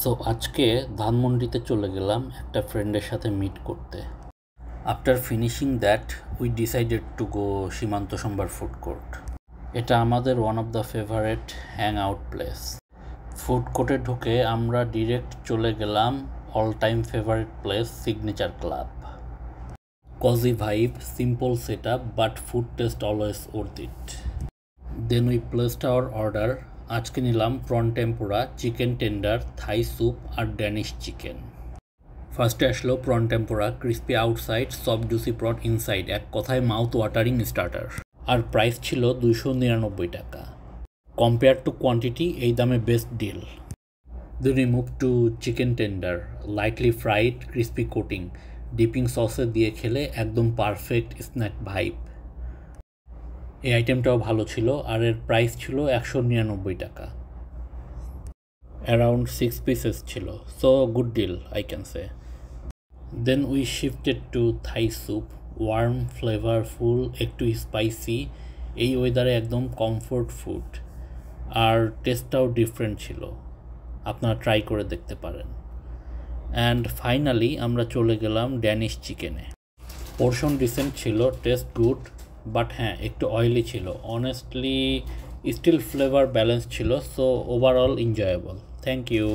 So আজকে ধানমন্ডিতে চলে গেলাম একটা ফ্রেন্ডের সাথে মিট করতে। After finishing that we decided to go Simanta Sambhar food court. এটা আমাদের one of the favourite hang out place. Food কোর্টে ঢুকে আমরা ডিরেক্ট চলে গেলাম all time favourite place signature club. Cosy vibe, simple set up, but food taste always worth it. Then we placed our order. আজকে নিলাম prawn tempura, chicken tender, Thai soup আর Danish chicken. ফার্স্টে আসলো prawn tempura, crispy outside, soft juicy prawn inside, এক কথায় mouth watering starter. আর price ছিল 299 টাকা। কম্পেয়ার টু কোয়ান্টিটি এই দামে best deal. Then we move to chicken tender, lightly fried, crispy coating, dipping সসে দিয়ে খেলে একদম পারফেক্ট স্ন্যাক ভাইব। এই আইটেমটাও ভালো ছিল আর এর প্রাইস ছিল 199 টাকা। অ্যারাউন্ড 6 পিসেস ছিল, so good deal I can say. Then we shifted to Thai soup, warm, flavourful, একটু স্পাইসি, এই ওয়েদারে একদম কমফোর্ট ফুড। আর টেস্টটাও ডিফারেন্ট ছিল, আপনারা ট্রাই করে দেখতে পারেন। অ্যান্ড ফাইনালি আমরা চলে গেলাম ড্যানিশ চিকেনে। পোর্শন ডিসেন্ট ছিল, টেস্ট গুড, বাট হ্যাঁ একটু অয়েলি ছিল। অনেস্টলি স্টিল ফ্লেভার ব্যালেন্স ছিল, so overall enjoyable. Thank you.